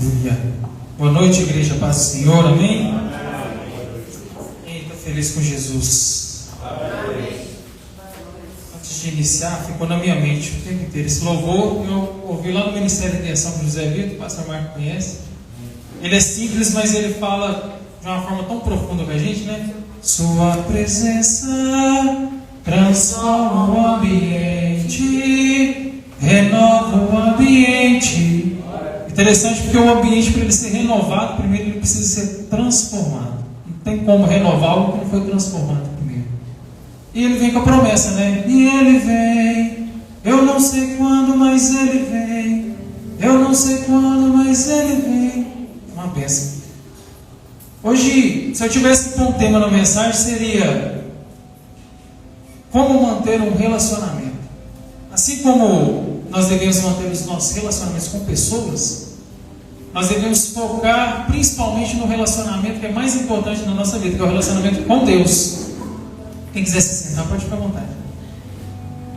Aleluia. Boa noite, igreja, paz do Senhor, amém? Estou feliz com Jesus. Antes de iniciar, ficou na minha mente o tempo inteiro esse louvor. Eu ouvi lá no Ministério de Intenção com José Vitor, o pastor Marco conhece. Ele é simples, mas ele fala de uma forma tão profunda com a gente, né? Sua presença transforma o ambiente, renova o ambiente. Interessante, porque o ambiente, para ele ser renovado, primeiro ele precisa ser transformado. Não tem como renovar algo que não foi transformado primeiro. E ele vem com a promessa, né? E ele vem, eu não sei quando, mas ele vem. Eu não sei quando, mas ele vem. Uma bênção. Hoje, se eu tivesse que pôr um tema na mensagem, seria como manter um relacionamento. Assim como nós devemos manter os nossos relacionamentos com pessoas, nós devemos focar principalmente no relacionamento que é mais importante na nossa vida, que é o relacionamento com Deus. Quem quiser se sentar pode ficar à vontade.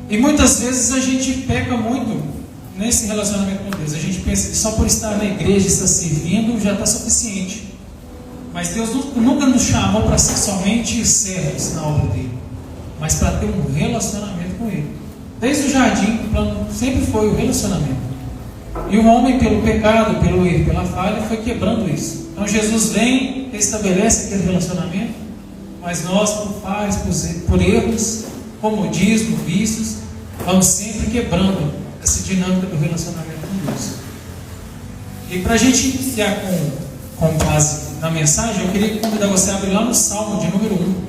E muitas vezes a gente peca muito nesse relacionamento com Deus. A gente pensa que só por estar na igreja, estar servindo, já está suficiente. Mas Deus nunca nos chamou para ser somente servos na obra dele, mas para ter um relacionamento com ele. Desde o jardim, o plano sempre foi o relacionamento. E o homem, pelo pecado, pelo erro, pela falha, foi quebrando isso. Então Jesus vem, estabelece aquele relacionamento, mas nós, por falhas, por erros, comodismo, vícios, vamos sempre quebrando essa dinâmica do relacionamento com Deus. E para a gente iniciar com base na mensagem, eu queria convidar você a abrir lá no Salmo de número 1.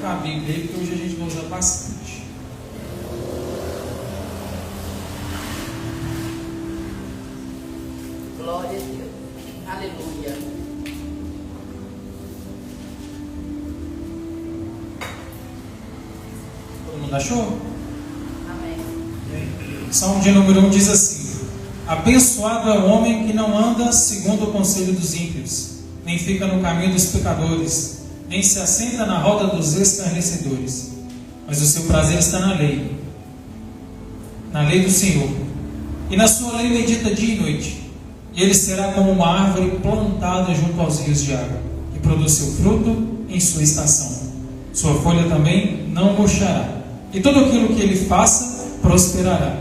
A Bíblia aí, porque hoje a gente vai usar bastante. Glória a Deus. Aleluia. Todo mundo achou? Amém. Salmo de número 1 diz assim: abençoado é o homem que não anda segundo o conselho dos ímpios, nem fica no caminho dos pecadores, nem se assenta na roda dos escarnecedores, mas o seu prazer está na lei do Senhor, e na sua lei medita dia e noite. E ele será como uma árvore plantada junto aos rios de água, que produz seu fruto em sua estação. Sua folha também não murchará, e tudo aquilo que ele faça prosperará.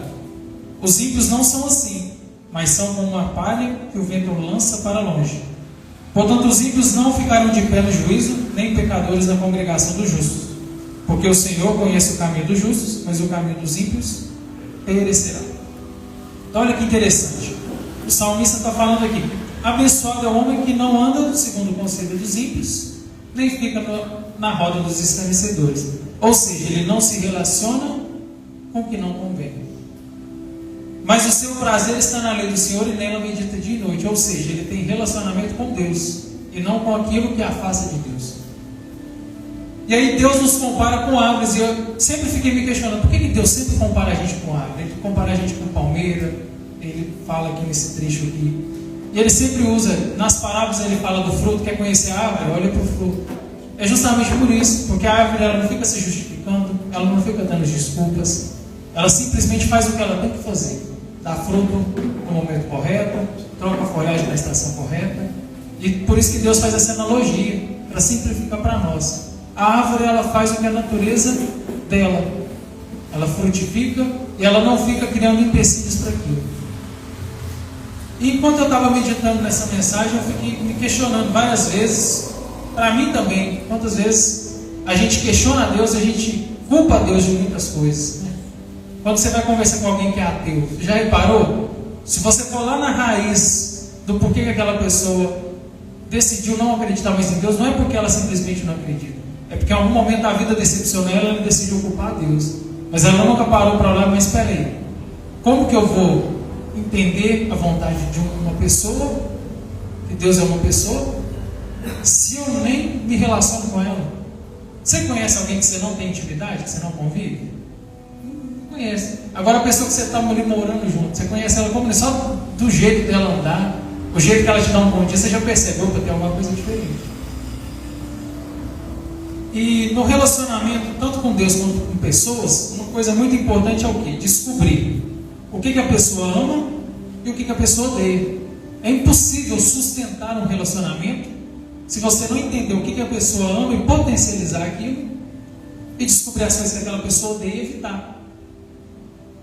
Os ímpios não são assim, mas são como uma palha que o vento lança para longe. Portanto, os ímpios não ficarão de pé no juízo, nem pecadores na congregação dos justos. Porque o Senhor conhece o caminho dos justos, mas o caminho dos ímpios perecerá. Então, olha que interessante. O salmista está falando aqui: abençoado é o homem que não anda segundo o conselho dos ímpios, nem fica na roda dos escarnecedores. Ou seja, ele não se relaciona com o que não convém. Mas o seu prazer está na lei do Senhor e nela medita dia e noite. Ou seja, ele tem relacionamento com Deus e não com aquilo que afasta de Deus. E aí Deus nos compara com árvores. E eu sempre fiquei me questionando: por que Deus sempre compara a gente com árvore? Ele compara a gente com palmeira. Ele fala aqui nesse trecho aqui. E ele sempre usa, nas parábolas ele fala do fruto. Quer conhecer a árvore? Olha para o fruto. É justamente por isso. Porque a árvore, ela não fica se justificando, ela não fica dando desculpas. Ela simplesmente faz o que ela tem que fazer. Dá fruto no momento correto, troca a folhagem na estação correta. E por isso que Deus faz essa analogia, para simplificar para nós. A árvore, ela faz o que é a natureza dela. Ela frutifica e ela não fica criando empecilhos para aquilo. E enquanto eu estava meditando nessa mensagem, eu fiquei me questionando várias vezes, para mim também, quantas vezes a gente questiona a Deus, a gente culpa a Deus de muitas coisas. Quando você vai conversar com alguém que é ateu, já reparou? Se você for lá na raiz do porquê que aquela pessoa decidiu não acreditar mais em Deus, não é porque ela simplesmente não acredita. É porque em algum momento a vida decepcionou ela e ela decidiu culpar a Deus. Mas ela nunca parou para olhar: mas espera aí, como que eu vou entender a vontade de uma pessoa, que Deus é uma pessoa, se eu nem me relaciono com ela? Você conhece alguém que você não tem intimidade, que você não convive? Conhece. Agora a pessoa que você está ali morando junto, você conhece ela como? Só do jeito dela andar, o jeito que ela te dá um bom dia, você já percebeu que tem alguma coisa diferente. E no relacionamento, tanto com Deus quanto com pessoas, uma coisa muito importante é o quê? Descobrir o que a pessoa ama e o que a pessoa odeia. É impossível sustentar um relacionamento se você não entender o que a pessoa ama e potencializar aquilo e descobrir as coisas que aquela pessoa odeia e evitar.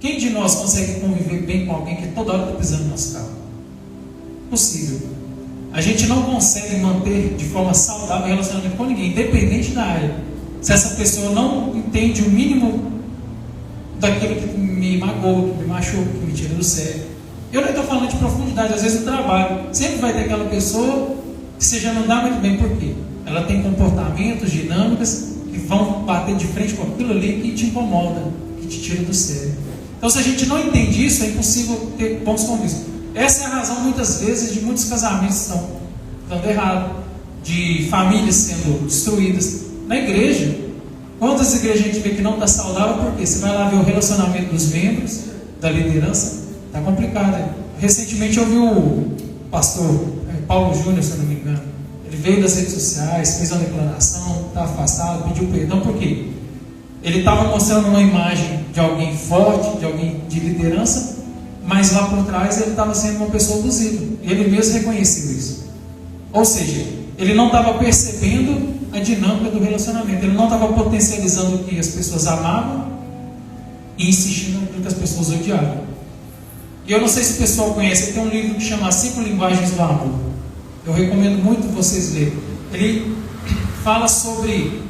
Quem de nós consegue conviver bem com alguém que toda hora está pisando no nosso carro? Possível. A gente não consegue manter de forma saudável o relacionamento com ninguém, independente da área, se essa pessoa não entende o mínimo daquilo que me magoa, que me machuca, que me tira do sério. Eu não estou falando de profundidade, às vezes no trabalho sempre vai ter aquela pessoa que você já não dá muito bem. Por quê? Ela tem comportamentos, dinâmicas que vão bater de frente com aquilo ali que te incomoda, que te tira do sério. Então, se a gente não entende isso, é impossível ter bons convívios. Essa é a razão, muitas vezes, de muitos casamentos estão dando errado, de famílias sendo destruídas. Na igreja, quantas igrejas a gente vê que não está saudável? Porque você vai lá ver o relacionamento dos membros, da liderança, está complicado. Hein? Recentemente eu vi o pastor Paulo Júnior, se eu não me engano. Ele veio das redes sociais, fez uma declaração, está afastado, pediu perdão. Por quê? Ele estava mostrando uma imagem de alguém forte, de alguém de liderança, mas lá por trás ele estava sendo uma pessoa abusiva. E ele mesmo reconheceu isso. Ou seja, ele não estava percebendo a dinâmica do relacionamento. Ele não estava potencializando o que as pessoas amavam e insistindo no que as pessoas odiavam. E eu não sei se o pessoal conhece, tem um livro que chama 5 Linguagens do Amor. Eu recomendo muito vocês lerem. Ele fala sobre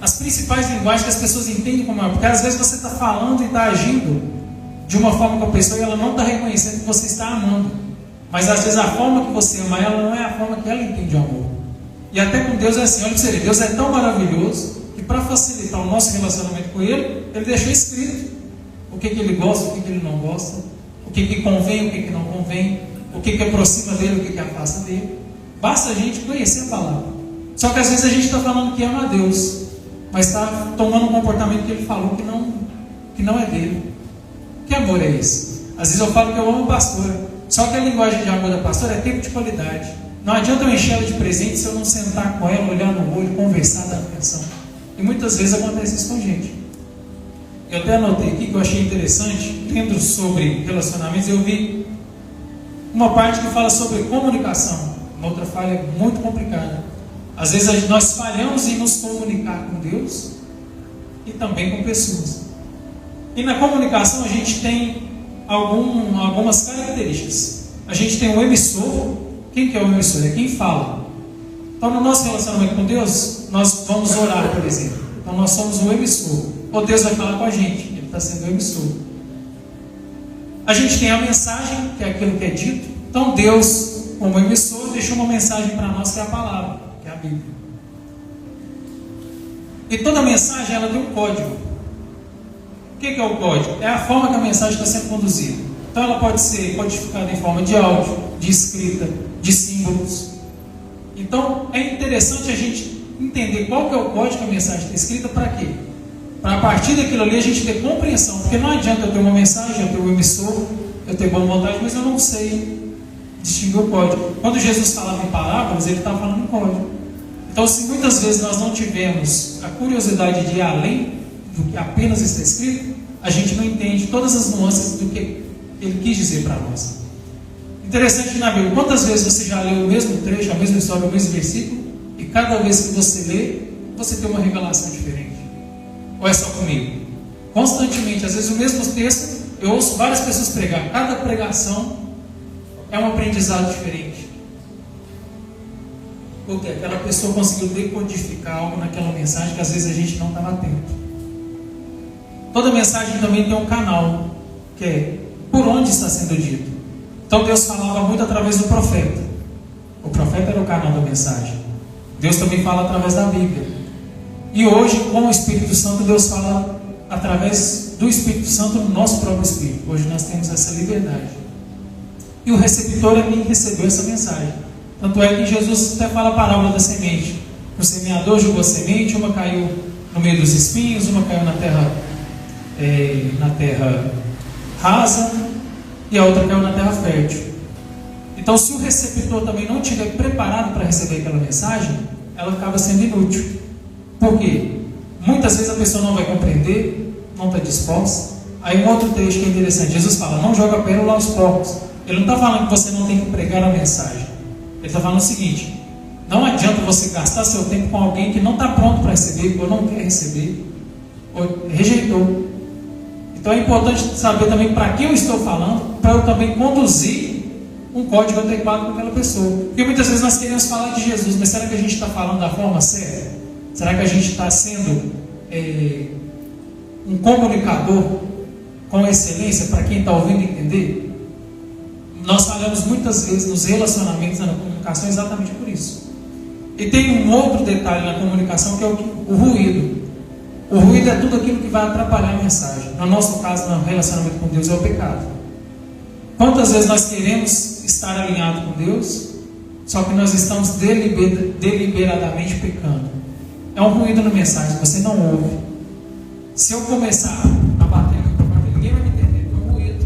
as principais linguagens que as pessoas entendem como amor. Porque às vezes você está falando e está agindo de uma forma com a pessoa e ela não está reconhecendo que você está amando. Mas às vezes a forma que você ama ela não é a forma que ela entende o amor. E até com Deus é assim, olha para você ver, Deus é tão maravilhoso que para facilitar o nosso relacionamento com Ele, Ele deixou escrito o que Ele gosta, o que Ele não gosta, o que convém, o que não convém, o que aproxima dele, o que afasta dele. Basta a gente conhecer a palavra. Só que às vezes a gente está falando que ama a Deus, mas está tomando um comportamento que Ele falou que não é dele. Que amor é esse? Às vezes eu falo que eu amo a pastora, só que a linguagem de amor da pastora é tempo de qualidade. Não adianta eu encher ela de presente se eu não sentar com ela, olhar no olho, conversar, dar atenção. E muitas vezes acontece isso com gente. Eu até anotei aqui que eu achei interessante, lendo sobre relacionamentos, eu vi uma parte que fala sobre comunicação. Uma outra falha muito complicada. Às vezes nós falhamos em nos comunicar com Deus e também com pessoas. E na comunicação a gente tem algumas características. A gente tem o emissor. Quem que é o emissor? É quem fala. Então, no nosso relacionamento com Deus, nós vamos orar, por exemplo. Então, nós somos o emissor. Ou Deus vai falar com a gente. Ele está sendo o emissor. A gente tem a mensagem, que é aquilo que é dito. Então, Deus, como emissor, deixou uma mensagem para nós, que é a palavra, que é a Bíblia. E toda mensagem, ela tem um código. O que é o código? É a forma que a mensagem está sendo conduzida. Então, ela pode ser codificada em forma de áudio, de escrita, de símbolos. Então, é interessante a gente entender qual que é o código que a mensagem está escrita, para quê? Para a partir daquilo ali a gente ter compreensão. Porque não adianta eu ter uma mensagem, eu ter um emissor, eu ter boa vontade, mas eu não sei distinguir o código. Quando Jesus falava em parábolas, ele estava falando em código. Então, se muitas vezes nós não tivermos a curiosidade de ir além do que apenas está escrito, a gente não entende todas as nuances do que ele quis dizer para nós. Interessante que na Bíblia, quantas vezes você já leu o mesmo trecho, a mesma história, o mesmo versículo, e cada vez que você lê, você tem uma revelação diferente? Ou é só comigo? Constantemente, às vezes o mesmo texto, eu ouço várias pessoas pregar, cada pregação é um aprendizado diferente. Porque aquela pessoa conseguiu decodificar algo naquela mensagem que às vezes a gente não estava atento. Toda mensagem também tem um canal, que é por onde está sendo dito. Então Deus falava muito através do profeta. O profeta era o canal da mensagem. Deus também fala através da Bíblia. E hoje, com o Espírito Santo, Deus fala através do Espírito Santo no nosso próprio Espírito. Hoje nós temos essa liberdade. E o receptor é quem recebeu essa mensagem. Tanto é que Jesus até fala a parábola da semente. O semeador jogou a semente, uma caiu no meio dos espinhos, uma caiu na terra rasa, e a outra caiu na terra fértil. Então, se o receptor também não estiver preparado para receber aquela mensagem, ela acaba sendo inútil. Por quê? Muitas vezes a pessoa não vai compreender, não está disposta. Aí um outro trecho que é interessante, Jesus fala, não joga pérola aos porcos. Ele não está falando que você não tem que pregar a mensagem. Ele está falando o seguinte, não adianta você gastar seu tempo com alguém que não está pronto para receber, ou não quer receber, ou rejeitou. Então é importante saber também para quem eu estou falando, para eu também conduzir um código adequado com aquela pessoa. Porque muitas vezes nós queremos falar de Jesus, mas será que a gente está falando da forma certa? Será que a gente está sendo um comunicador com excelência para quem está ouvindo entender? Nós falamos muitas vezes nos relacionamentos, na comunicação, exatamente por isso. E tem um outro detalhe na comunicação que é o ruído. O ruído é tudo aquilo que vai atrapalhar a mensagem. No nosso caso, no relacionamento com Deus, é o pecado. Quantas vezes nós queremos estar alinhados com Deus, só que nós estamos deliberadamente pecando? É um ruído na mensagem, você não ouve. Se eu começar a bater, ninguém vai me entender, é um ruído.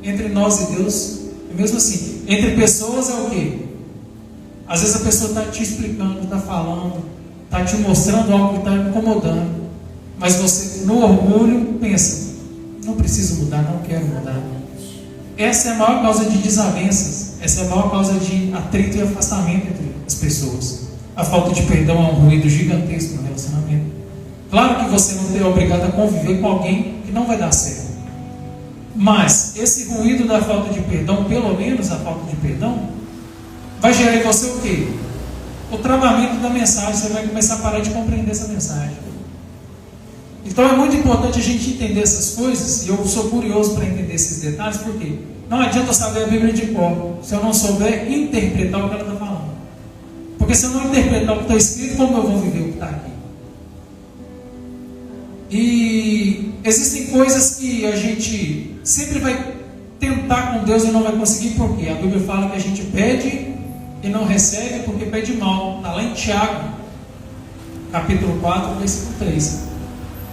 Entre nós e Deus, é mesmo assim. Entre pessoas é o quê? Às vezes a pessoa está te explicando, está falando, está te mostrando algo que está incomodando. Mas você, no orgulho, pensa, não preciso mudar, não quero mudar. Essa é a maior causa de desavenças. Essa é a maior causa de atrito e afastamento entre as pessoas. A falta de perdão é um ruído gigantesco no relacionamento. Claro que você não é obrigado a conviver com alguém que não vai dar certo. Mas esse ruído da falta de perdão, pelo menos a falta de perdão, vai gerar em você o quê? O travamento da mensagem. Você vai começar a parar de compreender essa mensagem. Então é muito importante a gente entender essas coisas. E eu sou curioso para entender esses detalhes. Por quê? Não adianta eu saber a Bíblia de cor se eu não souber interpretar o que ela está falando. Porque se eu não interpretar o que está escrito, como eu vou viver o que está aqui? E existem coisas que a gente sempre vai tentar com Deus e não vai conseguir. Por quê? A Bíblia fala que a gente pede e não recebe porque pede mal. Está lá em Tiago, capítulo 4, versículo 3.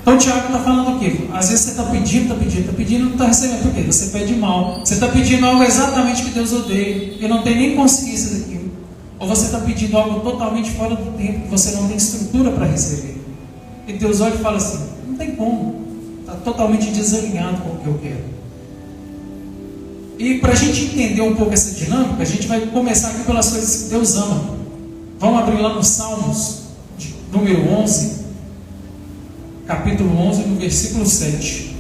Então Tiago está falando o quê? Às vezes você está pedindo e não está recebendo. Por quê? Você pede mal. Você está pedindo algo exatamente que Deus odeia e não tem nem consciência daquilo. Ou você está pedindo algo totalmente fora do tempo que você não tem estrutura para receber. E Deus olha e fala assim, não tem como. Está totalmente desalinhado com o que eu quero. E para a gente entender um pouco essa dinâmica, a gente vai começar aqui pelas coisas que Deus ama. Vamos abrir lá no Salmos, número 11. Capítulo 11, no versículo 7.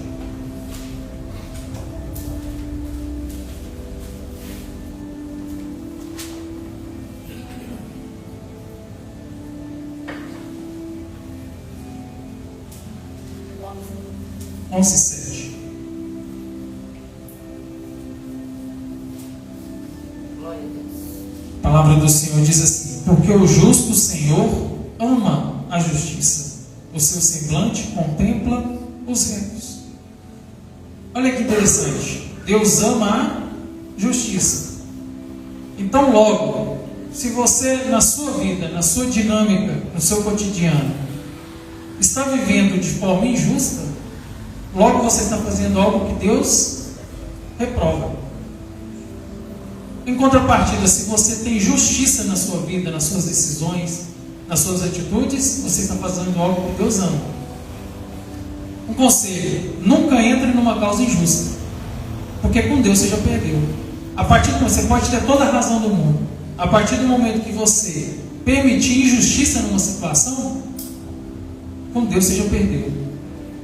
Onze, 7. Glória a Deus. A palavra do Senhor diz assim: porque o justo Senhor ama a justiça. O seu semblante contempla os retos. Olha que interessante. Deus ama a justiça. Então logo, se você na sua vida, na sua dinâmica, no seu cotidiano, está vivendo de forma injusta, logo você está fazendo algo que Deus reprova. Em contrapartida, se você tem justiça na sua vida, nas suas decisões, nas suas atitudes, você está fazendo algo que Deus ama. Um conselho: nunca entre numa causa injusta, porque com Deus você já perdeu. A partir do momento, você pode ter toda a razão do mundo, a partir do momento que você permitir injustiça numa situação, com Deus você já perdeu.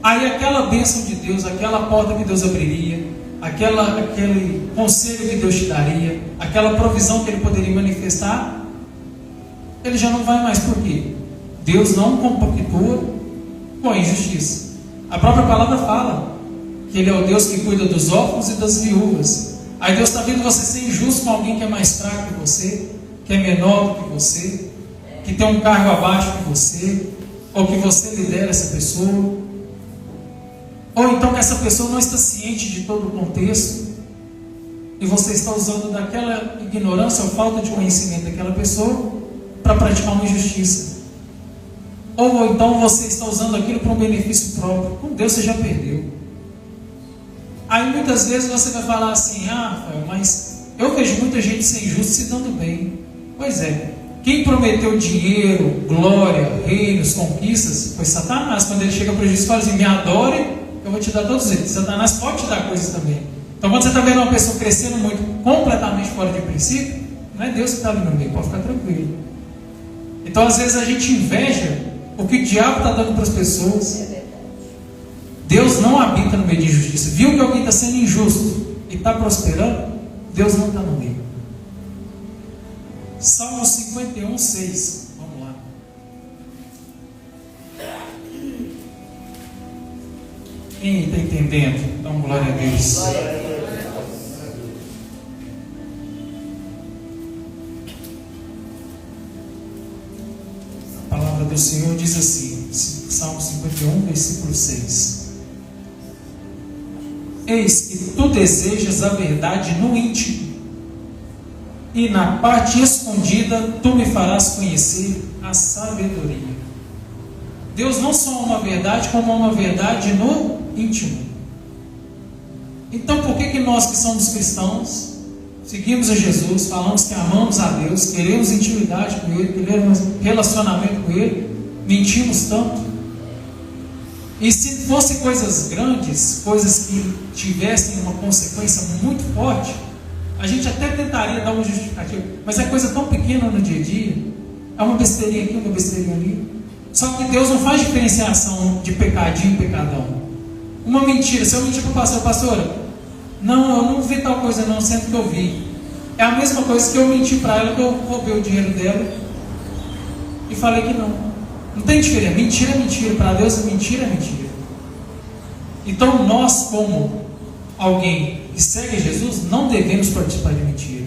Aí aquela bênção de Deus, aquela porta que Deus abriria, aquele conselho que Deus te daria, aquela provisão que Ele poderia manifestar, ele já não vai mais. Por quê? Deus não compactua com a injustiça. A própria palavra fala que Ele é o Deus que cuida dos órfãos e das viúvas. Aí Deus está vendo você ser injusto com alguém que é mais fraco que você, que é menor do que você, que tem um cargo abaixo que você, ou que você lidera essa pessoa, ou então que essa pessoa não está ciente de todo o contexto e você está usando daquela ignorância ou falta de conhecimento daquela pessoa para praticar uma injustiça. Ou então você está usando aquilo para um benefício próprio. Com Deus você já perdeu. Aí muitas vezes você vai falar assim: ah, Rafael, mas eu vejo muita gente ser injusta se dando bem. Pois é, quem prometeu dinheiro, glória, reinos, conquistas, foi Satanás. Quando ele chega para Jesus e fala assim: me adore eu vou te dar todos eles. Satanás pode te dar coisas também. Então, quando você está vendo uma pessoa crescendo muito, completamente fora de princípio, não é Deus que está ali no meio, pode ficar tranquilo. Então, às vezes, a gente inveja o que o diabo está dando para as pessoas. Deus não habita no meio de injustiça. Viu que alguém está sendo injusto e está prosperando? Deus não está no meio. Salmo 51, 6. Vamos lá. Quem está entendendo? Então, glória a Deus. Glória a Deus. A palavra do Senhor diz assim, Salmo 51, versículo 6. Eis que tu desejas a verdade no íntimo, e na parte escondida tu me farás conhecer a sabedoria. Deus não só ama a verdade, como ama a verdade no íntimo. Então por que nós que somos cristãos, seguimos a Jesus, falamos que amamos a Deus, queremos intimidade com Ele, queremos relacionamento com Ele, mentimos tanto? E se fossem coisas grandes, coisas que tivessem uma consequência muito forte, a gente até tentaria dar uma justificativa, mas é coisa tão pequena no dia a dia, é uma besteirinha aqui, uma besteirinha ali. Só que Deus não faz diferenciação de pecadinho e pecadão. Uma mentira, se eu mentir para o pastor, pastora, não, eu não vi tal coisa não, sempre que eu vi. É a mesma coisa que eu menti para ela, que eu roubei o dinheiro dela e falei que não. Não tem diferença, mentira é mentira, para Deus mentira é mentira. Então nós, como alguém que segue Jesus, não devemos participar de mentira,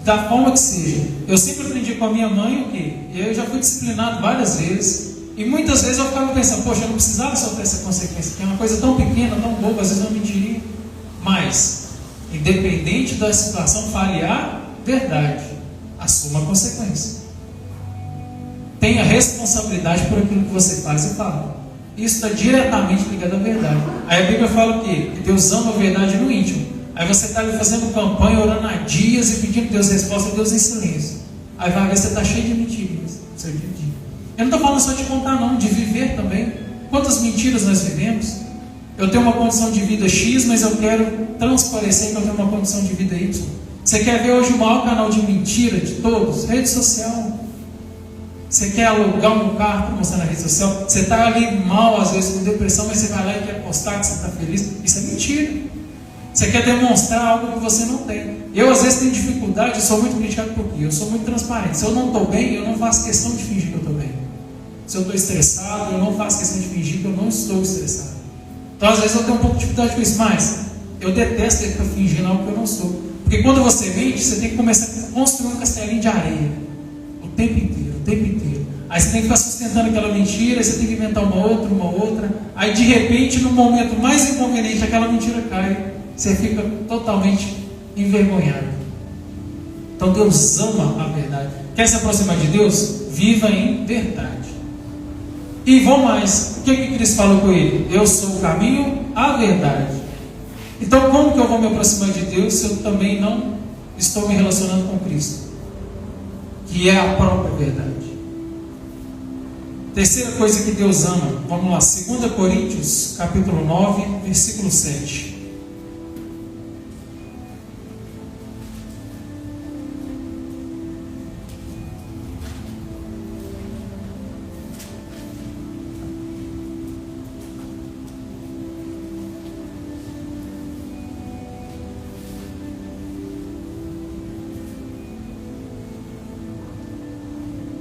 da forma que seja. Eu sempre aprendi com a minha mãe o quê? Eu já fui disciplinado várias vezes, e muitas vezes eu ficava pensando, poxa, eu não precisava sofrer essa consequência, que é uma coisa tão pequena, tão boba, às vezes eu mentiria. Mas, independente da situação, fale a verdade, assuma a consequência. Tenha responsabilidade por aquilo que você faz e fala. Isso está diretamente ligado à verdade. Aí a Bíblia fala o quê? Que Deus ama a verdade no íntimo. Aí você está ali fazendo campanha, orando há dias e pedindo Deus resposta, Deus em silêncio. Aí vai ver que você está cheio de mentiras. Eu não estou falando só de contar não, de viver também. Quantas mentiras nós vivemos? Eu tenho uma condição de vida X, mas eu quero transparecer que eu tenho uma condição de vida Y. Você quer ver hoje o maior canal de mentira de todos? Rede social. Você quer alugar um carro para mostrar na rede social? Você está ali mal, às vezes com depressão, mas você vai lá e quer postar que você está feliz. Isso é mentira. Você quer demonstrar algo que você não tem. Eu às vezes tenho dificuldade, eu sou muito criticado por quê? Eu sou muito transparente. Se eu não estou bem, eu não faço questão de fingir que eu estou bem. Se eu estou estressado, eu não faço questão de fingir que eu não estou estressado. Então às vezes eu tenho um pouco de dificuldade com isso, mas eu detesto ele ficar fingindo algo que eu não sou. Porque quando você mente, você tem que começar a construir um castelinho de areia. O tempo inteiro. Aí você tem que ficar sustentando aquela mentira, aí você tem que inventar uma outra. Aí de repente, no momento mais inconveniente, aquela mentira cai. Você fica totalmente envergonhado. Então Deus ama a verdade. Quer se aproximar de Deus? Viva em verdade. E vou mais. O que Cristo falou com ele? Eu sou o caminho, a verdade. Então como que eu vou me aproximar de Deus se eu também não estou me relacionando com Cristo? Que é a própria verdade. Terceira coisa que Deus ama, vamos lá, 2 Coríntios, capítulo 9, versículo 7.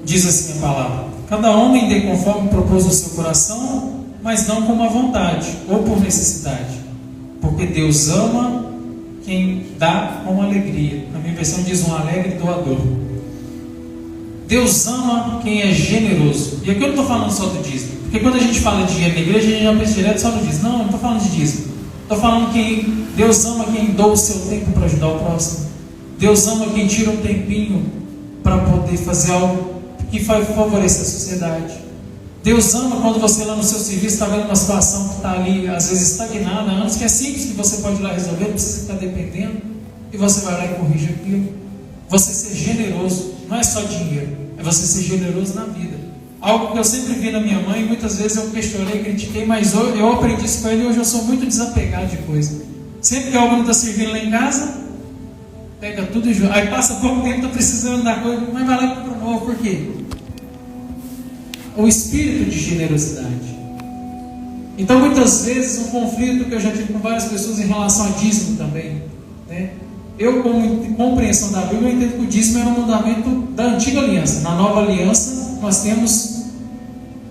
Diz assim a palavra: cada homem dê conforme propôs o seu coração, mas não com má vontade ou por necessidade, porque Deus ama quem dá com alegria. Na minha versão diz um alegre doador. Deus ama quem é generoso. E aqui eu não estou falando só do dízimo, porque quando a gente fala de dinheiro na igreja, a gente já pensa direto só no dízimo. Não, eu não estou falando de dízimo. Estou falando que Deus ama quem doa o seu tempo para ajudar o próximo. Deus ama quem tira um tempinho para poder fazer algo que vai favorecer a sociedade. Deus ama quando você lá no seu serviço está vendo uma situação que está ali, às vezes estagnada, anos, que é simples, que você pode ir lá resolver, não precisa ficar dependendo, e você vai lá e corrige aquilo. Você ser generoso não é só dinheiro, é você ser generoso na vida. Algo que eu sempre vi na minha mãe, muitas vezes eu questionei, critiquei, mas eu aprendi isso com ele e hoje eu sou muito desapegado de coisa. Sempre que algo não está servindo lá em casa, pega tudo e joga. Aí passa pouco tempo, está precisando da coisa, mas vai lá e compra novo. Por quê? O espírito de generosidade. Então, muitas vezes, um conflito que eu já tive com várias pessoas em relação a dízimo também, né? Eu, como compreensão da Bíblia, eu entendo que o dízimo era um mandamento da antiga aliança. Na nova aliança, nós temos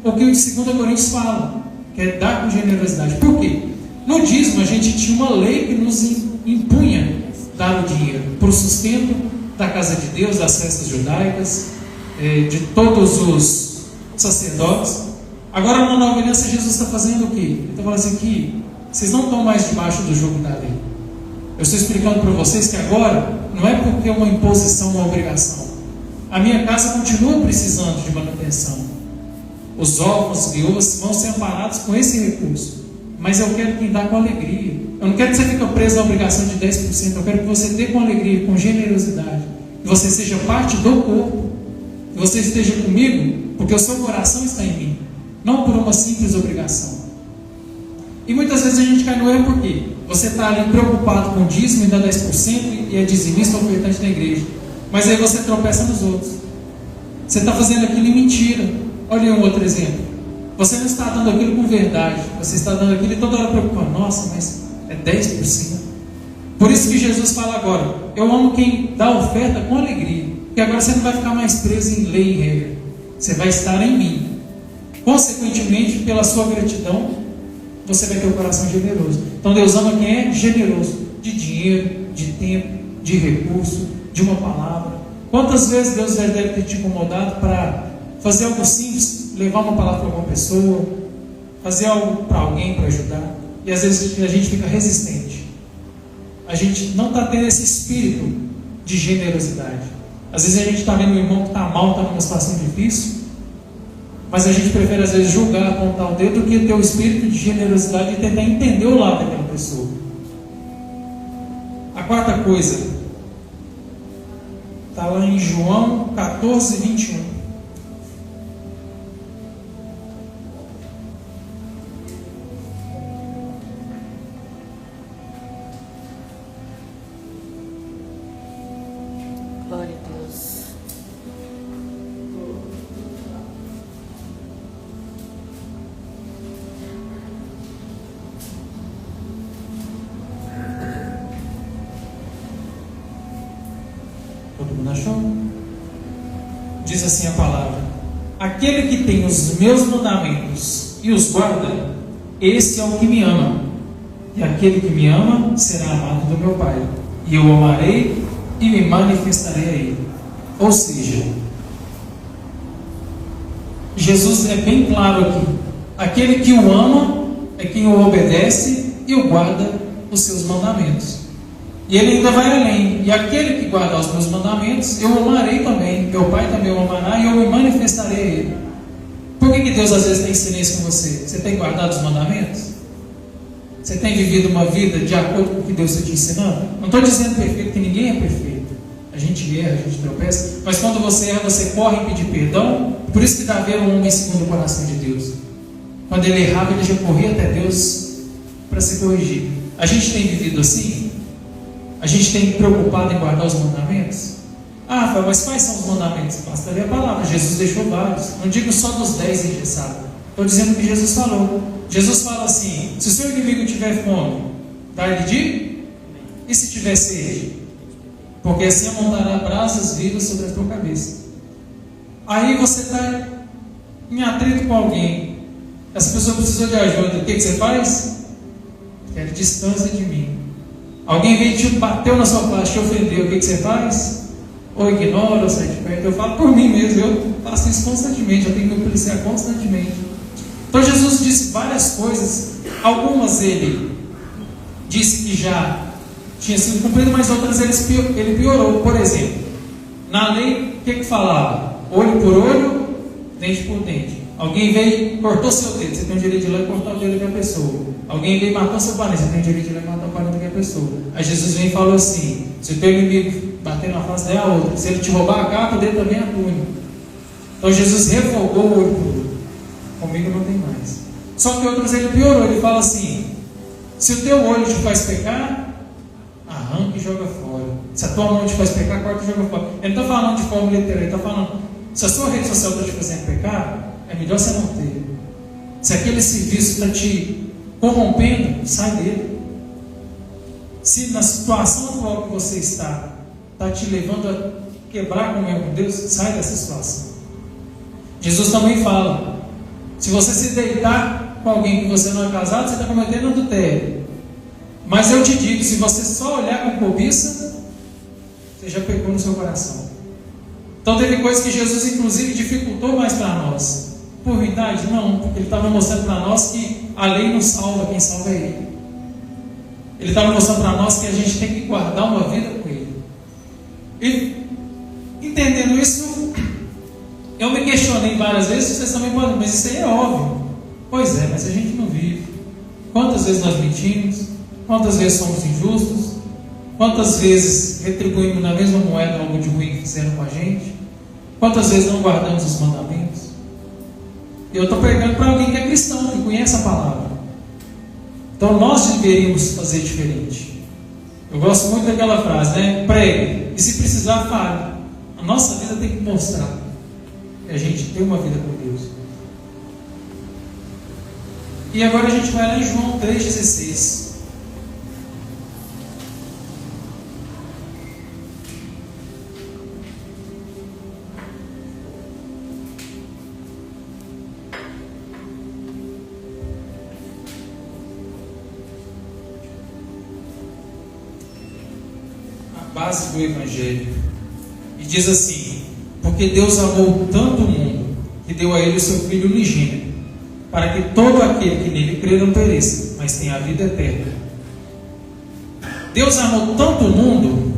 o que o 2 Coríntios fala, que é dar com generosidade. Por quê? No dízimo, a gente tinha uma lei que nos impunha dar o dinheiro para o sustento da casa de Deus, das festas judaicas, de todos os sacerdotes. Agora, na nova aliança, Jesus está fazendo o quê? Ele está falando assim que vocês não estão mais debaixo do jugo da lei. Eu estou explicando para vocês que agora não é porque é uma imposição, uma obrigação. A minha casa continua precisando de manutenção. Os órfãos, viúvas vão ser amparados com esse recurso. Mas eu quero que dá com alegria. Eu não quero que você fique preso à obrigação de 10%. Eu quero que você dê com alegria, com generosidade. Que você seja parte do corpo. Que você esteja comigo, porque o seu coração está em mim. Não por uma simples obrigação. E muitas vezes a gente cai no erro por quê? Você está ali preocupado com o dízimo e dá 10% e é dizimista ou ofertante da igreja. Mas aí você tropeça nos outros. Você está fazendo aquilo em mentira. Olha um outro exemplo. Você não está dando aquilo com verdade. Você está dando aquilo e toda hora preocupando. Nossa, mas é 10%. Por isso que Jesus fala agora: eu amo quem dá oferta com alegria. Porque agora você não vai ficar mais preso em lei e regra. Você vai estar em mim. Consequentemente, pela sua gratidão, você vai ter o coração generoso. Então Deus ama quem é generoso. De dinheiro, de tempo, de recurso, de uma palavra. Quantas vezes Deus já deve ter te incomodado para fazer algo simples, levar uma palavra para alguma pessoa, fazer algo para alguém para ajudar, e às vezes a gente fica resistente. A gente não está tendo esse espírito de generosidade. Às vezes a gente está vendo um irmão que está mal, está numa situação difícil, mas a gente prefere às vezes julgar, apontar o dedo, do que ter o espírito de generosidade e tentar entender o lado daquela pessoa. A quarta coisa está lá em João 14, 21. Glória a Deus. Todo mundo achou? Diz assim a palavra: aquele que tem os meus mandamentos e os guarda, esse é o que me ama. E aquele que me ama será amado do meu Pai. E eu o amarei e me manifestarei a ele. Ou seja, Jesus é bem claro aqui: aquele que o ama é quem o obedece e o guarda os seus mandamentos. E ele ainda vai além: e aquele que guarda os meus mandamentos, eu o amarei também, meu Pai também o amará, e eu me manifestarei a ele. Por que Deus às vezes tem ensinado isso com você? Você tem guardado os mandamentos? Você tem vivido uma vida de acordo com o que Deus está te ensinando? Não estou dizendo perfeito, que ninguém é perfeito. A gente erra, a gente tropeça, mas quando você erra, você corre em pedir perdão. Por isso que Davi era um homem segundo o coração de Deus. Quando ele errava, ele já corria até Deus para se corrigir. A gente tem vivido assim? A gente tem preocupado em guardar os mandamentos? Ah, mas quais são os mandamentos? Basta ler a palavra. Jesus deixou vários. Não digo só dos 10 engessados. Estou dizendo o que Jesus falou. Jesus fala assim: se o seu inimigo tiver fome, dá-lhe de? E se tiver sede? Porque assim amontará brasas vivas sobre a tua cabeça. Aí você está em atrito com alguém. Essa pessoa precisou de ajuda. O que você faz? Quer distância de mim. Alguém veio e te bateu na sua face, te ofendeu. O que você faz? Ou ignora, ou sai de perto. Eu falo por mim mesmo. Eu faço isso constantemente. Eu tenho que me policiar constantemente. Então Jesus disse várias coisas. Algumas ele disse que já tinha sido cumprido, mas outras ele piorou. Por exemplo, na lei, o que falava? Olho por olho, dente por dente. Alguém veio e cortou seu dedo, você tem o direito de ir lá e cortar o dedo da pessoa. Alguém veio e matou seu parente, você tem o direito de ir lá e matar o parente da pessoa. Aí Jesus vem e falou assim: se o teu inimigo bater na face, dê a outra. Se ele te roubar a capa, dê também a túnica. Então Jesus revogou o olho por olho. Comigo não tem mais. Só que outros ele piorou. Ele fala assim: se o teu olho te faz pecar, arranca e joga fora. Se a tua mão te faz pecar, corta e joga fora. Ele não está falando de forma literal. Ele está falando: se a sua rede social está te fazendo pecar, é melhor você não ter. Se aquele serviço está te corrompendo, sai dele. Se na situação atual que você está te levando a quebrar a comunhão com Deus, sai dessa situação. Jesus também fala: se você se deitar com alguém que você não é casado, você está cometendo adultério. Mas eu te digo, se você só olhar com cobiça, você já pecou no seu coração. Então teve coisas que Jesus inclusive dificultou mais para nós. Por ruindade? Não, porque ele estava mostrando para nós que a lei não salva, quem salva é Ele. Ele estava mostrando para nós que a gente tem que guardar uma vida com Ele. E entendendo isso, eu me questionei várias vezes. Vocês também podem, mas isso aí é óbvio. Pois é, mas a gente não vive. Quantas vezes nós mentimos? Quantas vezes somos injustos? Quantas vezes retribuímos na mesma moeda algo de ruim que fizeram com a gente? Quantas vezes não guardamos os mandamentos? E eu estou pregando para alguém que é cristão, que conhece a palavra. Então nós deveríamos fazer diferente. Eu gosto muito daquela frase, né? Pregue, e se precisar, fale. A nossa vida tem que mostrar que a gente tem uma vida com Deus. E agora a gente vai lá em João 3,16. Base do Evangelho, e diz assim: porque Deus amou tanto o mundo que deu a Ele o seu Filho unigênito, para que todo aquele que nele crê não pereça, mas tenha a vida eterna. Deus amou tanto o mundo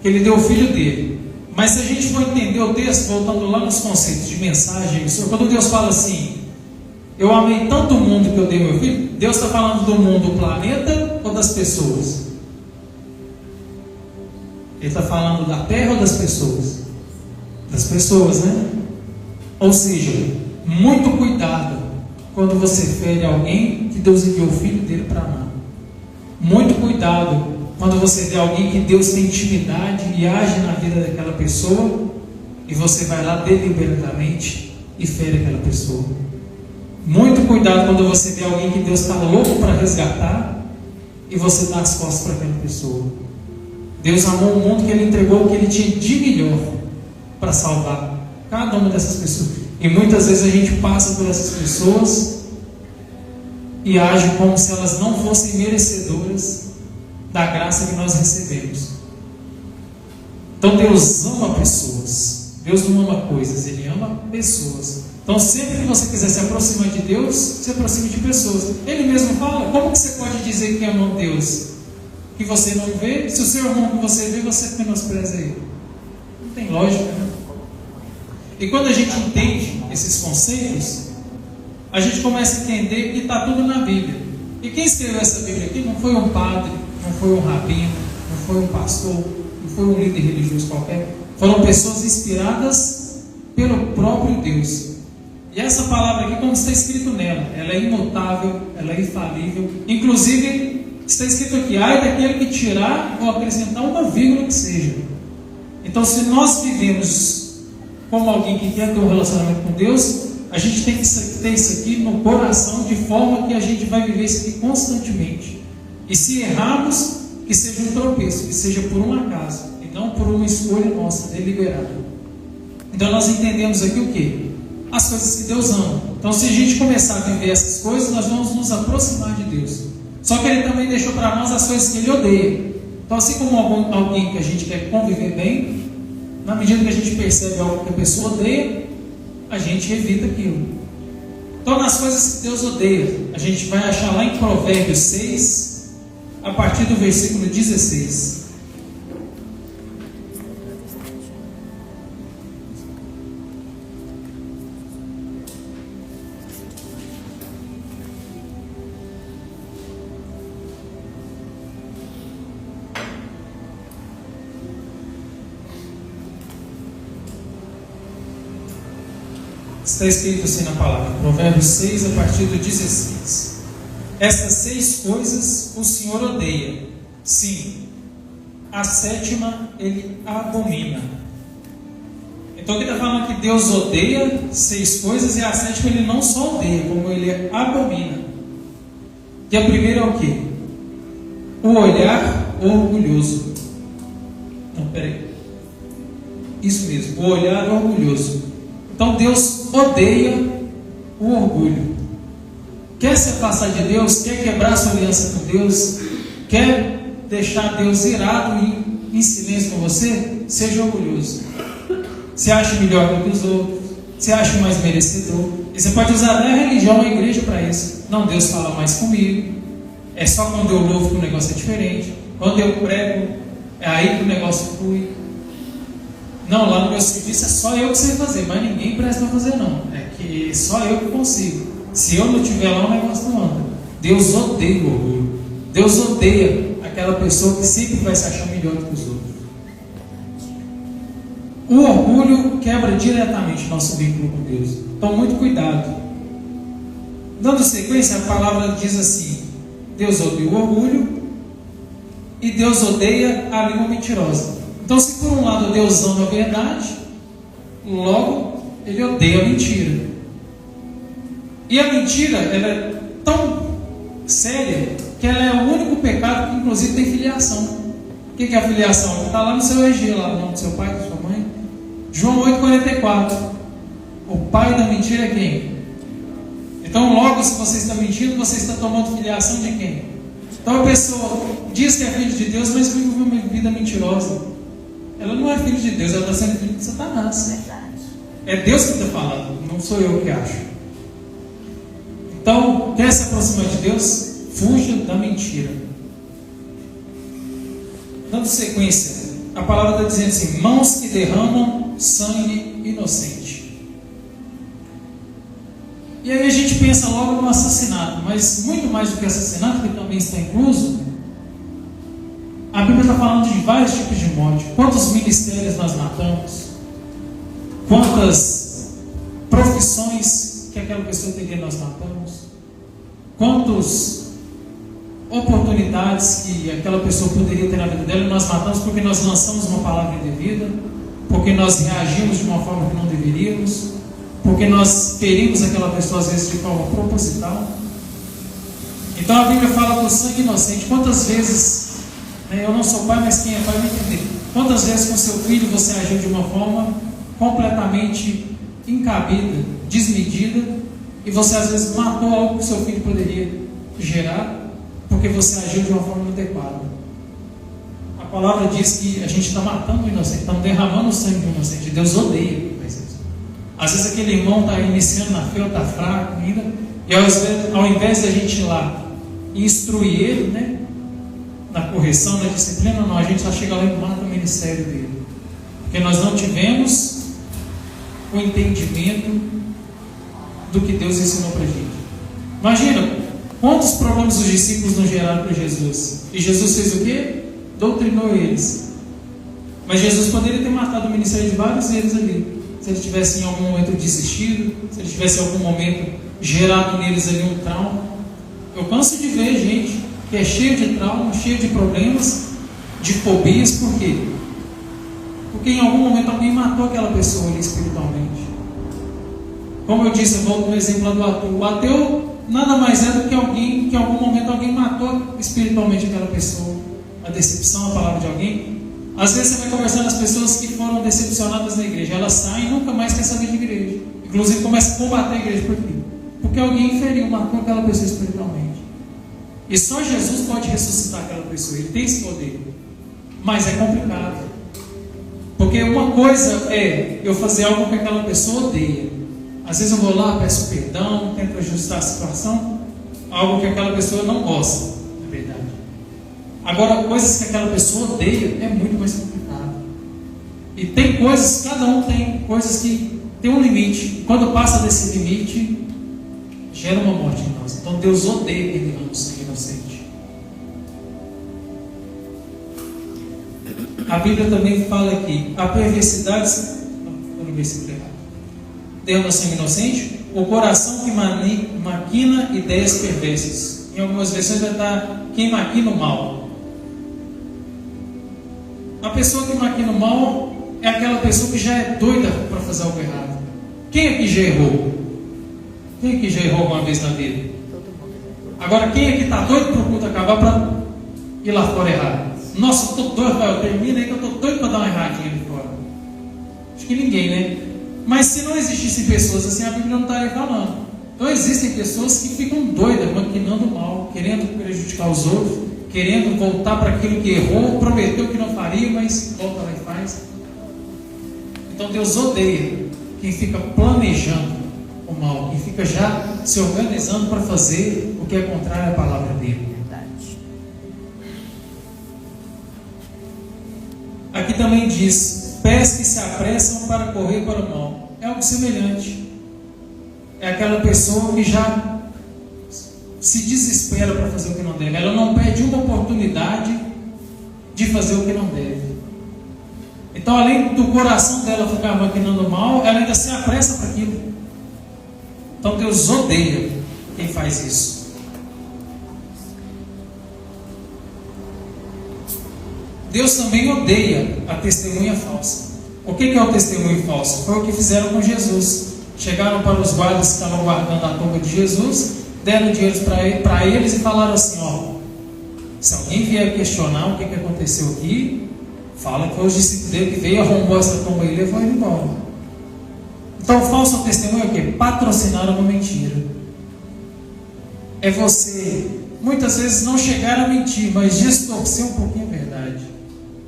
que Ele deu o Filho dele. Mas se a gente for entender o texto, voltando lá nos conceitos de mensagem, quando Deus fala assim: eu amei tanto o mundo que eu dei meu Filho, Deus está falando do mundo, do planeta ou das pessoas? Ele está falando da terra ou das pessoas? Das pessoas, né? Ou seja, muito cuidado quando você fere alguém que Deus enviou o Filho dele para amar. Muito cuidado quando você vê alguém que Deus tem intimidade e age na vida daquela pessoa e você vai lá deliberadamente e fere aquela pessoa. Muito cuidado quando você vê alguém que Deus está louco para resgatar e você dá as costas para aquela pessoa. Deus amou o mundo que Ele entregou o que Ele tinha de melhor para salvar cada uma dessas pessoas. E muitas vezes a gente passa por essas pessoas e age como se elas não fossem merecedoras da graça que nós recebemos. Então Deus ama pessoas. Deus não ama coisas, Ele ama pessoas. Então sempre que você quiser se aproximar de Deus, se aproxime de pessoas. Ele mesmo fala: como que você pode dizer que ama Deus que você não vê, se o seu irmão que você vê, você menospreza ele? Não tem lógica, né? E quando a gente entende esses conceitos, a gente começa a entender que está tudo na Bíblia. E quem escreveu essa Bíblia aqui não foi um padre, não foi um rabino, não foi um pastor, não foi um líder religioso qualquer. Foram pessoas inspiradas pelo próprio Deus. E essa palavra aqui, como está escrito nela, ela é imutável, ela é infalível. Inclusive, está escrito aqui: ai daquele que tirar ou acrescentar uma vírgula que seja. Então, se nós vivemos como alguém que quer ter um relacionamento com Deus, a gente tem que ter isso aqui no coração, de forma que a gente vai viver isso aqui constantemente. E se errarmos, que seja um tropeço, que seja por um acaso, e não por uma escolha nossa, deliberada. Então nós entendemos aqui o quê? As coisas que Deus ama. Então, se a gente começar a viver essas coisas, nós vamos nos aproximar de Deus. Só que Ele também deixou para nós as coisas que Ele odeia. Então, assim como alguém que a gente quer conviver bem, na medida que a gente percebe algo que a pessoa odeia, a gente evita aquilo. Então, nas coisas que Deus odeia, a gente vai achar lá em Provérbios 6, a partir do versículo 16. Está escrito assim na palavra, Provérbios 6, a partir do 16. Estas 6 coisas o Senhor odeia. Sim, a 7ª ele abomina. Então aqui está falando que Deus odeia 6 coisas e a 7ª ele não só odeia, como ele abomina. E a primeira é o quê? O olhar orgulhoso. Não, peraí. Isso mesmo, o olhar orgulhoso. Então Deus odeia o orgulho. Quer se afastar de Deus? Quer quebrar sua aliança com Deus? Quer deixar Deus irado e em silêncio com você? Seja orgulhoso. Se acha melhor do que os outros, se acha mais merecedor. E você pode usar até a religião, a igreja para isso. Não, Deus fala mais comigo. É só quando eu louvo que o negócio é diferente. Quando eu prego, é aí que o negócio flui. Não, lá no meu serviço é só eu que sei fazer, mas ninguém presta para fazer não. É que só eu que consigo. Se eu não estiver lá, o negócio não anda. Deus odeia o orgulho. Deus odeia aquela pessoa que sempre vai se achar melhor do que os outros. O orgulho quebra diretamente nosso vínculo com Deus. Então, muito cuidado. Dando sequência, a palavra diz assim: Deus odeia o orgulho e Deus odeia a língua mentirosa. Então, se por um lado Deus ama a verdade, logo Ele odeia a mentira. E a mentira, ela é tão séria que ela é o único pecado que inclusive tem filiação. O que é a filiação? Está lá no seu EG, lá no nome do seu pai, da sua mãe. João 8,44. O pai da mentira é quem? Então, logo, se você está mentindo, você está tomando filiação de quem? Então, a pessoa diz que é filho de Deus, mas vive uma vida mentirosa. Ela não é filho de Deus, ela está sendo filho de Satanás. É Deus que está falando, não sou eu que acho. Então, quer se aproximar de Deus? Fuja da mentira. Dando sequência, a palavra está dizendo assim: mãos que derramam sangue inocente. E aí a gente pensa logo no assassinato, mas muito mais do que assassinato, que também está incluso, a Bíblia está falando de vários tipos de morte. Quantos ministérios nós matamos? Quantas profissões que aquela pessoa teria nós matamos? Quantas oportunidades que aquela pessoa poderia ter na vida dela nós matamos porque nós lançamos uma palavra indevida, porque nós reagimos de uma forma que não deveríamos, porque nós ferimos aquela pessoa às vezes de forma proposital. Então a Bíblia fala do sangue inocente. Quantas vezes, eu não sou pai, mas quem é pai vai entender, quantas vezes com seu filho você agiu de uma forma completamente encabida, desmedida, e você às vezes matou algo que seu filho poderia gerar porque você agiu de uma forma inadequada. A palavra diz que a gente está matando o inocente, estamos derramando o sangue do inocente. Deus odeia quem faz isso. Às vezes aquele irmão está iniciando na fé, ou está fraco ainda, e ao invés de a gente ir lá e instruir ele, na correção, na disciplina, não, a gente só chega lá e mata o ministério dele, porque nós não tivemos o entendimento do que Deus ensinou para a gente. Imagina quantos problemas os discípulos não geraram para Jesus, e Jesus fez o quê? Doutrinou eles. Mas Jesus poderia ter matado o ministério de vários deles ali, se ele tivesse em algum momento desistido, se ele tivesse em algum momento gerado neles ali um trauma. Eu canso de ver gente que é cheio de trauma, cheio de problemas, de fobias. Por quê? Porque em algum momento alguém matou aquela pessoa ali espiritualmente. Como eu disse, eu volto no exemplo lá do ateu. O ateu nada mais é do que alguém que em algum momento alguém matou espiritualmente aquela pessoa. A decepção, a palavra de alguém. Às vezes você vai conversando com as pessoas que foram decepcionadas na igreja, elas saem e nunca mais querem saber de igreja, inclusive começam a combater a igreja. Por quê? Porque alguém feriu, matou aquela pessoa espiritualmente. E só Jesus pode ressuscitar aquela pessoa, ele tem esse poder. Mas é complicado, porque uma coisa é eu fazer algo que aquela pessoa odeia. Às vezes eu vou lá, peço perdão, tento ajustar a situação, algo que aquela pessoa não gosta, na verdade. Agora, coisas que aquela pessoa odeia é muito mais complicado. E tem coisas, cada um tem coisas que tem um limite. Quando passa desse limite, gera uma morte em nós. Então Deus odeia quem derrama o sangue inocente. A Bíblia também fala aqui, a perversidade, no versículo errado. Deus não é sempre inocente? O coração que maquina ideias perversas. Em algumas versões vai estar quem maquina o mal. A pessoa que maquina o mal é aquela pessoa que já é doida para fazer algo errado. Quem aqui já errou? Quem aqui já errou alguma vez na vida? Agora, quem aqui está doido para o culto acabar para ir lá fora errar? Nossa, eu estou doido, termina aí que eu estou doido para dar uma erradinha ali fora. Acho que ninguém, né? Mas se não existissem pessoas assim, a Bíblia não estaria falando. Então existem pessoas que ficam doidas, maquinando mal, querendo prejudicar os outros, querendo voltar para aquilo que errou, prometeu que não faria, mas volta lá e faz. Então Deus odeia quem fica planejando o mal, quem fica já se organizando para fazer o que é contrário à palavra dele. Aqui também diz: pés que se apressam para correr para o mal. É algo semelhante. É aquela pessoa que já se desespera para fazer o que não deve. Ela não perde uma oportunidade de fazer o que não deve. Então, além do coração dela ficar maquinando mal, ela ainda se apressa para aquilo. Então Deus odeia quem faz isso. Deus também odeia a testemunha falsa. O que é o testemunho falso? Foi o que fizeram com Jesus. Chegaram para os guardas que estavam guardando a tumba de Jesus, deram dinheiro para eles e falaram assim: ó, se alguém vier questionar o que aconteceu aqui, fala que foi os discípulos dele que veio, arrombou essa tumba e levou ele embora. Então o falso testemunho é o quê? Patrocinar uma mentira. É você, muitas vezes, não chegar a mentir, mas distorcer um pouquinho a verdade.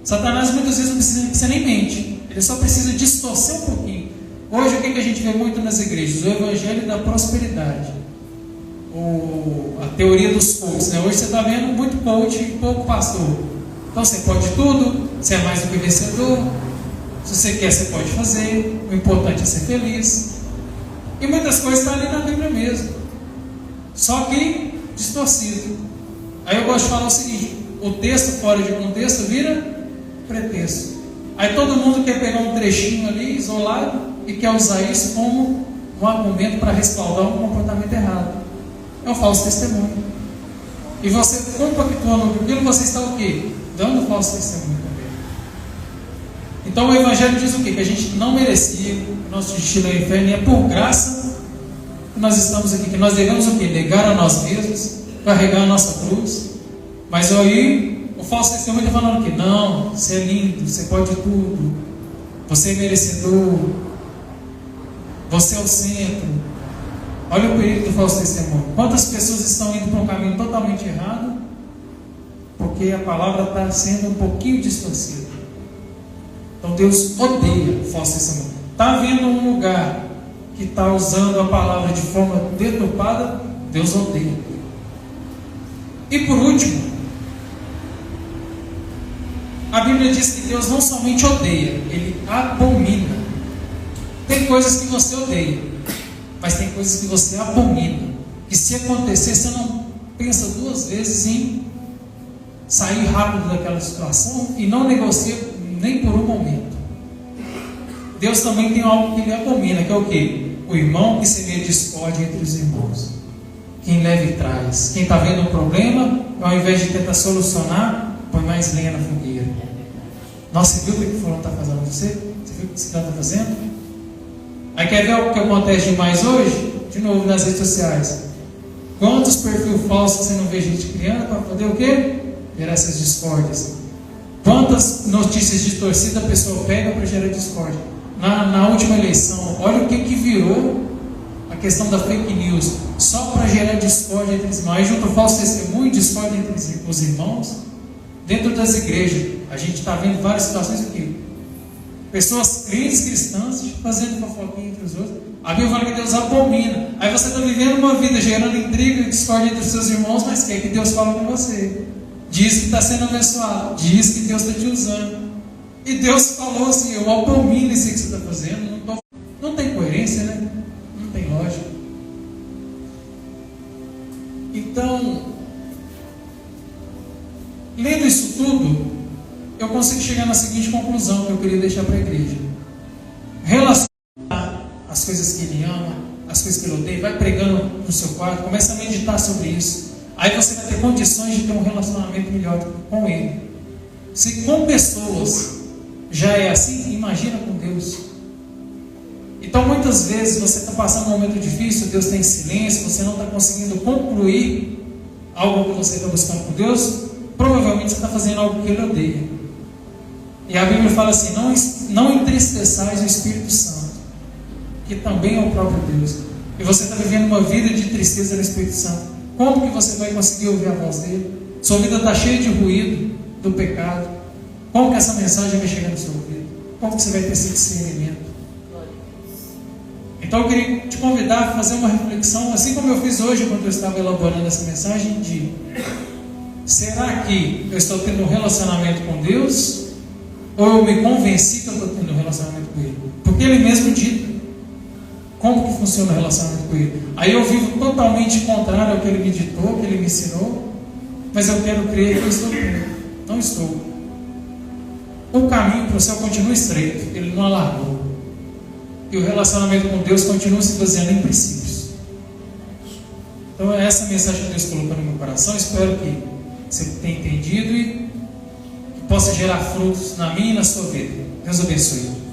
Satanás muitas vezes não precisa nem mente, ele só precisa distorcer um pouquinho. Hoje o que a gente vê muito nas igrejas? O evangelho da prosperidade, a teoria dos coaches, né? Hoje você está vendo muito coach e pouco pastor. Então você pode tudo, você é mais do que vencedor, se você quer você pode fazer, o importante é ser feliz. E muitas coisas estão ali na Bíblia mesmo, só que distorcido. Aí eu gosto de falar o seguinte: o texto fora de contexto vira pretexto. Aí todo mundo quer pegar um trechinho ali isolado e quer usar isso como um argumento para respaldar um comportamento errado. É um falso testemunho. E você compactuando com aquilo, você está o quê? Dando falso testemunho também. Então o Evangelho diz o quê? Que a gente não merecia, que nosso destino é o inferno, e é por graça que nós estamos aqui, que nós devemos o quê? Negar a nós mesmos, carregar a nossa cruz. Mas aí o falso testemunho está falando que não, você é lindo, você pode tudo, você é merecedor, você é o centro. Olha o perigo do falso testemunho. Quantas pessoas estão indo para um caminho totalmente errado porque a palavra está sendo um pouquinho distorcida. Então Deus odeia o falso testemunho. Está havendo um lugar que está usando a palavra de forma deturpada, Deus odeia. E por último, a Bíblia diz que Deus não somente odeia, Ele abomina. Tem coisas que você odeia, mas tem coisas que você abomina. E se acontecer, você não pensa duas vezes em sair rápido daquela situação e não negocia nem por um momento. Deus também tem algo que Ele abomina, que é o quê? O irmão que semeia discórdia entre os irmãos. Quem leva e traz. Quem está vendo um problema, ao invés de tentar solucionar, põe mais lenha na fogueira. Nossa, você viu o que o fulano está fazendo com você? Você viu o que esse cara está fazendo? Aí quer ver o que acontece demais hoje? De novo nas redes sociais. Quantos perfis falsos você não vê gente criando para poder o quê? Gerar essas discórdias. Quantas notícias distorcidas a pessoa pega para gerar discórdia? Na última eleição, olha o que virou a questão da fake news. Só para gerar discórdia entre os irmãos. Aí junto ao falso testemunho, discórdia entre os irmãos. Dentro das igrejas, a gente está vendo várias situações aqui. Pessoas crentes cristãs fazendo fofoquinha entre os outros. A Bíblia fala que Deus abomina. Aí você está vivendo uma vida gerando intriga e discórdia entre os seus irmãos, mas quer que Deus fale com você. Diz que está sendo abençoado. Diz que Deus está te usando. E Deus falou assim: eu abomino isso que você está fazendo. Não tem coerência, né? Não tem lógica. Então, lendo isso tudo, eu consigo chegar na seguinte conclusão que eu queria deixar para a igreja. Relacionar as as coisas que ele ama, as coisas que ele odeia, vai pregando no seu quarto, começa a meditar sobre isso. Aí você vai ter condições de ter um relacionamento melhor com ele. Se com pessoas já é assim, imagina com Deus. Então muitas vezes você está passando um momento difícil, Deus está em silêncio, você não está conseguindo concluir algo que você está buscando com Deus, provavelmente você está fazendo algo que ele odeia. E a Bíblia fala assim: não entristeçais o Espírito Santo, que também é o próprio Deus. E você está vivendo uma vida de tristeza no Espírito Santo. Como que você vai conseguir ouvir a voz dele? Sua vida está cheia de ruído do pecado. Como que essa mensagem vai chegar no seu ouvido? Como que você vai ter esse discernimento? Então eu queria te convidar a fazer uma reflexão, assim como eu fiz hoje quando eu estava elaborando essa mensagem, de: será que eu estou tendo um relacionamento com Deus? Ou eu me convenci que eu estou tendo um relacionamento com Ele? Porque Ele mesmo dita como que funciona o relacionamento com Ele. Aí eu vivo totalmente contrário ao que Ele me ditou, que Ele me ensinou, mas eu quero crer que eu estou tendo. Não estou. O caminho para o céu continua estreito, Ele não alargou. E o relacionamento com Deus continua se baseando em princípios. Então é essa mensagem que Deus colocou no meu coração. Espero que você tenha entendido e que possa gerar frutos na minha e na sua vida. Deus abençoe.